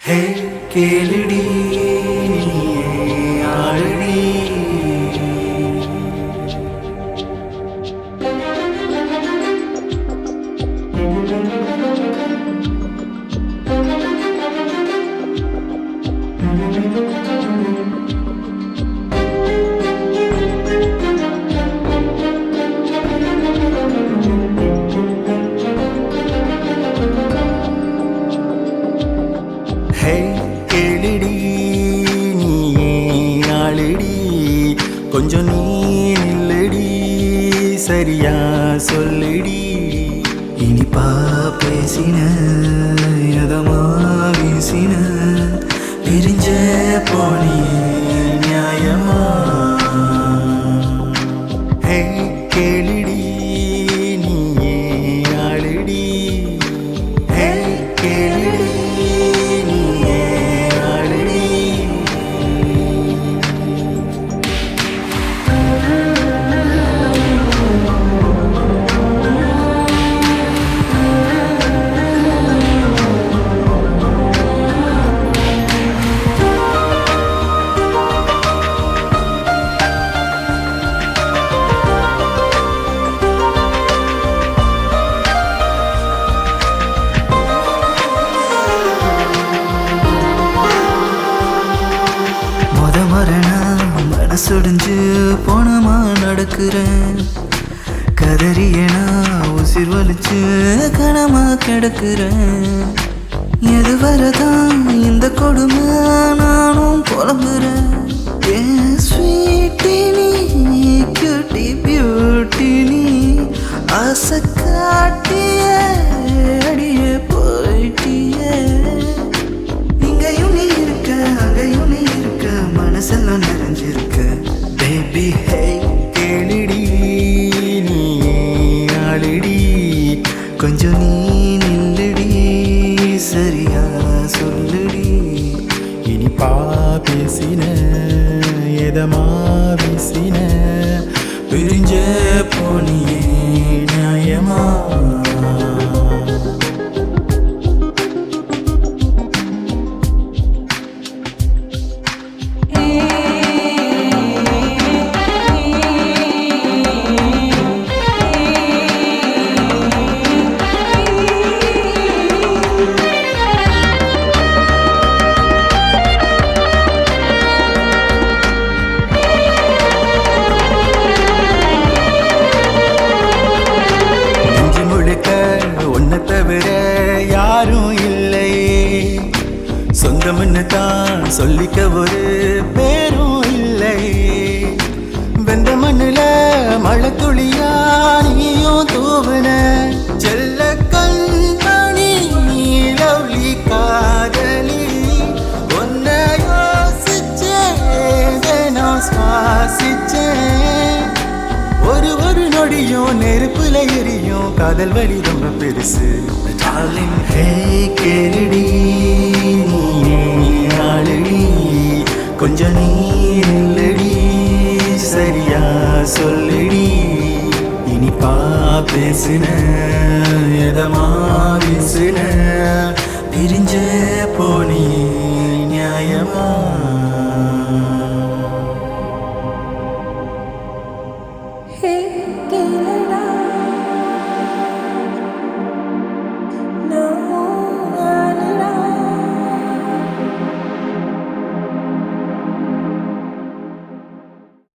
ஹே கேளடி ஆளடி ஹே கேளடி ஆளடி கொஞ்சம் நீ நில்லடி சரியா சொல்லடி இனிப்பா பேசின எதமா வீசின பிரிஞ்ச போனி நியாயமா ஹே கேளடி நீ ஆளடி ஹே கேளடி மனசுடைஞ்சு போனமா நடக்கிறேன் கதறியனா உசிர் வலிச்சு கனமா கிடக்கிறேன் எதுவரைதான் இந்த கொடுமை நானும் புலம்புறேன் ஏன் ஸ்வீட்டி நீ கியூட்டி பியூட்டி நீ ஆசை காட்டிய அடியே போயிட்டியே இங்கேயும் நீ இருக்க அங்கேயும் நீ இருக்க மனசெல்லாம் நிறைஞ்சிருக்க பேபி ஹே கேளடி நீ ஆளடி கொஞ்சம் நீ நில்லடி சரியா சொல்லுடி இனிப்பா பேசின எதமா வீசின பிரிஞ்ச போனியே நியாயமா தவிர யாரும் இல்லை சொந்தம்னு தான் சொல்லிக்க ஒரு பேரும் இல்லை வெந்த மண்ணுல மழை துளியா நீயும் தூவுன செல்ல கண்மணி லவ்லி காதலி ஒன்ன யோசிச்சேன் சுவாசிச்சேன் ஒரு நொடியும் நெருப்புல எரியும் காதல் வலி ரொம்ப பெருசு டார்லிங் ஹே கேளடி நீ ஆளடி கொஞ்சம் நீ நில்லடி சரியா சொல்லடி இனிப்பா பேசின எதமா வீசின